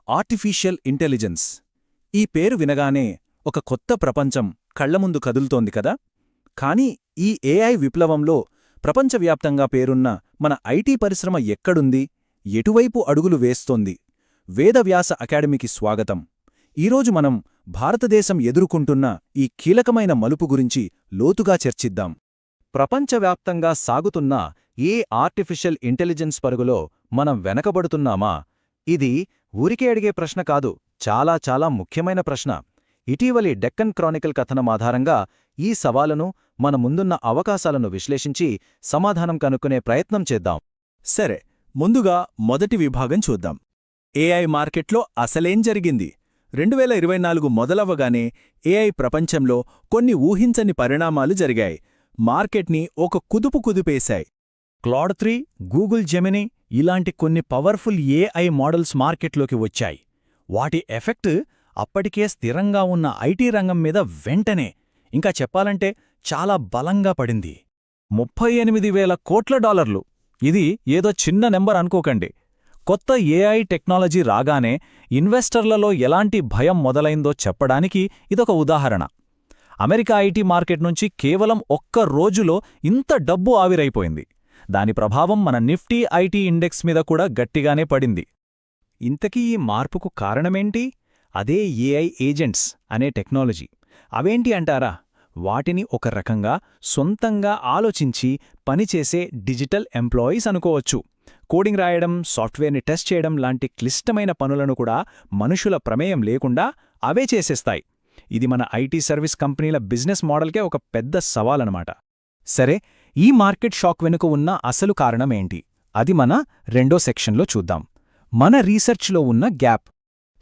Artificial intelligence. ఈ పేరు వినగానే ఒక కొత్త ప్రపంచం కళ్లముందు కదులుతోంది కదా. కానీ ఈ ఏఐ విప్లవంలో ప్రపంచవ్యాప్తంగా పేరున్న మన ఐటీ పరిశ్రమ ఎక్కడుంది, ఎటువైపు అడుగులు వేస్తోంది? వేదవ్యాస అకాడమీకి స్వాగతం. ఈరోజు మనం భారతదేశం ఎదుర్కొంటున్న ఈ కీలకమైన మలుపు గురించి లోతుగా చర్చిద్దాం. ప్రపంచవ్యాప్తంగా సాగుతున్న ఏ ఆర్టిఫిషియల్ ఇంటెలిజెన్స్ పరుగులో మనం వెనకబడుతున్నామా? ఇది ఊరికే అడిగే ప్రశ్న కాదు, చాలా చాలా ముఖ్యమైన ప్రశ్న. ఇటీవలి డెక్కన్ క్రానికల్ కథనం ఆధారంగా ఈ సవాలును, మన ముందున్న అవకాశాలను విశ్లేషించి సమాధానం కనుక్కునే ప్రయత్నం చేద్దాం. సరే, ముందుగా మొదటి విభాగం చూద్దాం. ఏఐ మార్కెట్లో అసలేం జరిగింది? 2024 మొదలవ్వగానే ఏఐ ప్రపంచంలో కొన్ని ఊహించని పరిణామాలు జరిగాయి. మార్కెట్ని ఒక కుదుపు కుదిపేశాయి. క్లాడ్ 3, గూగుల్ జెమిని ఇలాంటి కొన్ని పవర్ఫుల్ ఏఐ మోడల్స్ మార్కెట్లోకి వచ్చాయి. వాటి ఎఫెక్ట్ అప్పటికే స్థిరంగా ఉన్న ఐటీ రంగం మీద వెంటనే, ఇంకా చెప్పాలంటే చాలా బలంగా పడింది. 38,000 కోట్ల డాలర్లు. ఇది ఏదో చిన్న నెంబర్ అనుకోకండి. కొత్త ఏఐ టెక్నాలజీ రాగానే ఇన్వెస్టర్లలో ఎలాంటి భయం మొదలైందో చెప్పడానికి ఇదొక ఉదాహరణ. అమెరికా ఐటీ మార్కెట్ నుంచి కేవలం ఒక్క రోజులో ఇంత డబ్బు ఆవిరైపోయింది. దాని ప్రభావం మన నిఫ్టీ ఐటీ ఇండెక్స్ మీద కూడా గట్టిగానే పడింది. ఇంతకీ ఈ మార్పుకు కారణమేంటి? అదే ఏఐ ఏజెంట్స్ అనే టెక్నాలజీ. అవేంటి అంటారా? వాటిని ఒక రకంగా సొంతంగా ఆలోచించి పనిచేసే డిజిటల్ ఎంప్లాయీస్ అనుకోవచ్చు. కోడింగ్ రాయడం, సాఫ్ట్వేర్ని టెస్ట్ చేయడం లాంటి క్లిష్టమైన పనులను కూడా మనుషుల ప్రమేయం లేకుండా అవే చేసేస్తాయి. ఇది మన ఐటీ సర్వీస్ కంపెనీల బిజినెస్ మోడల్కే ఒక పెద్ద సవాలనమాట. సరే, ఈ మార్కెట్ షాక్ వెనుక ఉన్న అసలు కారణమేంటి? అది మన రెండో సెక్షన్లో చూద్దాం. మన రీసెర్చ్లో ఉన్న గ్యాప్.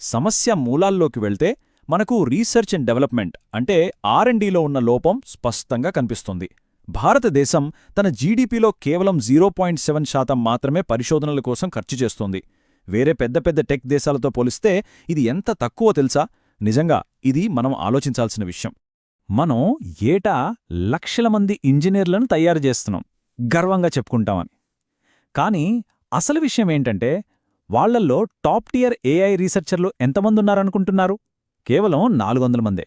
సమస్య మూలాల్లోకి వెళ్తే మనకు రీసెర్చ్ అండ్ డెవలప్మెంట్ అంటే R&Dలో ఉన్న లోపం స్పష్టంగా కనిపిస్తుంది. భారతదేశం తన జీడీపీలో కేవలం 0.7% మాత్రమే పరిశోధనల కోసం ఖర్చు చేస్తోంది. వేరే పెద్ద పెద్ద టెక్ దేశాలతో పోలిస్తే ఇది ఎంత తక్కువో తెలుసా? నిజంగా ఇది మనం ఆలోచించాల్సిన విషయం. మనం ఏటా లక్షల మంది ఇంజనీర్లను తయారు చేస్తున్నాం, గర్వంగా చెప్పుకుంటామని. కానీ అసలు విషయమేంటంటే, వాళ్లల్లో టాప్ టియర్ ఏఐ రీసెర్చర్లు ఎంతమందున్నారనుకుంటున్నారు? కేవలం 400 మందే.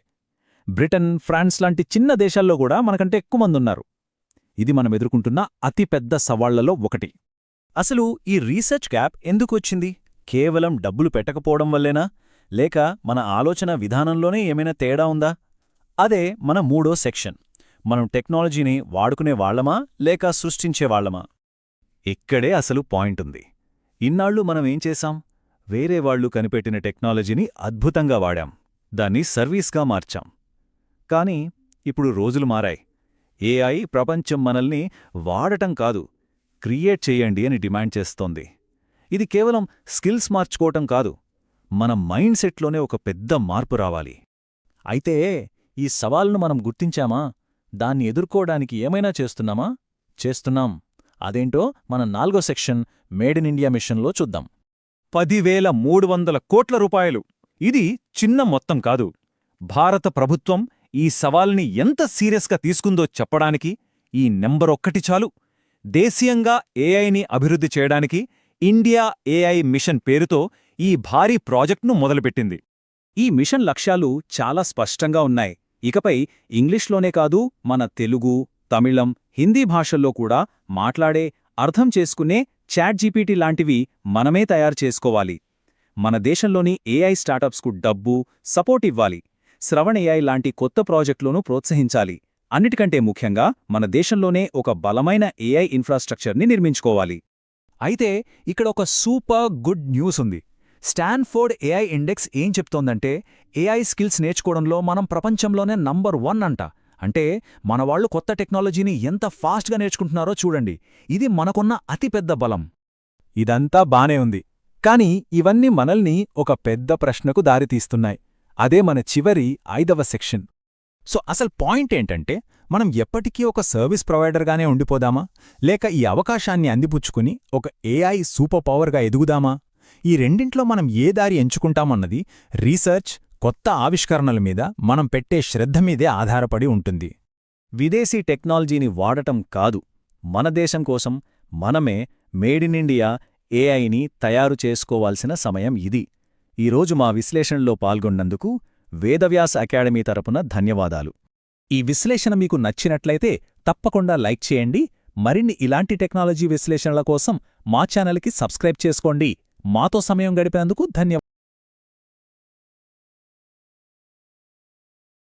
బ్రిటన్, ఫ్రాన్స్ లాంటి చిన్న దేశాల్లో కూడా మనకంటే ఎక్కువ మందున్నారు. ఇది మనం ఎదుర్కొంటున్న అతిపెద్ద సవాళ్లలో ఒకటి. అసలు ఈ రీసెర్చ్ గ్యాప్ ఎందుకొచ్చింది? కేవలం డబ్బులు పెట్టకపోవడం వల్లేనా? లేక మన ఆలోచన విధానంలోనే ఏమైనా తేడా ఉందా? అదే మన మూడో సెక్షన్. మనం టెక్నాలజీని వాడుకునే వాళ్లమా లేక సృష్టించేవాళ్లమా? ఇక్కడే అసలు పాయింట్ ఉంది. ఇన్నాళ్లు మనం ఏం చేశాం? వేరే వాళ్లు కనిపెట్టిన టెక్నాలజీని అద్భుతంగా వాడాం, దాన్ని సర్వీస్గా మార్చాం. కానీ ఇప్పుడు రోజులు మారాయి. ఏఐ ప్రపంచం మనల్ని వాడటం కాదు, క్రియేట్ చెయ్యండి అని డిమాండ్ చేస్తోంది. ఇది కేవలం స్కిల్స్ మార్చుకోవటం కాదు, మన మైండ్ సెట్లోనే ఒక పెద్ద మార్పు రావాలి. అయితే ఈ సవాల్ను మనం గుర్తించామా? దాన్ని ఎదుర్కోవడానికి ఏమైనా చేస్తున్నామా? చేస్తున్నాం. అదేంటో మన 4వ సెక్షన్ మేడ్ ఇన్ ఇండియా మిషన్లో చూద్దాం. 10,300 కోట్ల రూపాయలు. ఇది చిన్న మొత్తం కాదు. భారత ప్రభుత్వం ఈ సవాల్ని ఎంత సీరియస్గా తీసుకుందో చెప్పడానికి ఈ నెంబర్ ఒక్కటి చాలు. దేశీయంగా ఏఐని అభివృద్ధి చేయడానికి ఇండియా ఏఐ మిషన్ పేరుతో ఈ భారీ ప్రాజెక్ట్ను మొదలుపెట్టింది. ఈ మిషన్ లక్ష్యాలు చాలా స్పష్టంగా ఉన్నాయి. ఇకపై ఇంగ్లీష్లోనే కాదు, మన తెలుగు, తమిళం, హిందీ భాషల్లో కూడా మాట్లాడే, అర్థం చేసుకునే చాట్‌జీపీటీ లాంటివి మనమే తయారు చేసుకోవాలి. మన దేశంలోని ఏఐ స్టార్టప్స్కు డబ్బు, సపోర్ట్ ఇవ్వాలి. శ్రవణ్ ఏఐ లాంటి కొత్త ప్రాజెక్టులను ప్రోత్సహించాలి. అన్నిటికంటే ముఖ్యంగా మన దేశంలోనే ఒక బలమైన ఏఐ ఇన్ఫ్రాస్ట్రక్చర్ని నిర్మించుకోవాలి. అయితే ఇక్కడ ఒక సూపర్ గుడ్ న్యూస్ ఉంది. స్టాన్ఫోర్డ్ ఏఐ ఇండెక్స్ ఏం చెప్తోందంటే, ఏఐ స్కిల్స్ నేర్చుకోవడంలో మనం ప్రపంచంలోనే నంబర్ 1 అంట. అంటే మనవాళ్లు కొత్త టెక్నాలజీని ఎంత ఫాస్ట్గా నేర్చుకుంటున్నారో చూడండి. ఇది మనకున్న అతిపెద్ద బలం. ఇదంతా బానే ఉంది, కానీ ఇవన్నీ మనల్ని ఒక పెద్ద ప్రశ్నకు దారితీస్తున్నాయి. అదే మన చివరి 5వ సెక్షన్. సో అసలు పాయింట్ ఏంటంటే, మనం ఎప్పటికీ ఒక సర్వీస్ ప్రొవైడర్గానే ఉండిపోదామా? లేక ఈ అవకాశాన్ని అందిపుచ్చుకుని ఒక ఏఐ సూపర్ పవర్గా ఎదుగుదామా? ఈ రెండింట్లో మనం ఏ దారి ఎంచుకుంటామన్నది రీసెర్చ్, కొత్త ఆవిష్కరణల మీద మనం పెట్టే శ్రద్ధ మీదే ఆధారపడి ఉంటుంది. విదేశీ టెక్నాలజీని వాడటం కాదు, మన దేశం కోసం మనమే మేడ్ ఇన్ ఇండియా ఏఐని తయారు చేసుకోవాల్సిన సమయం ఇది. ఈరోజు మా విశ్లేషణలో పాల్గొన్నందుకు వేదవ్యాస్ అకాడమీ తరపున ధన్యవాదాలు. ఈ విశ్లేషణ మీకు నచ్చినట్లయితే తప్పకుండా లైక్ చేయండి. మరిన్ని ఇలాంటి టెక్నాలజీ విశ్లేషణల కోసం మా ఛానల్కి సబ్స్క్రైబ్ చేసుకోండి. మాతో సమయం గడిపినందుకు ధన్యవాదాలు.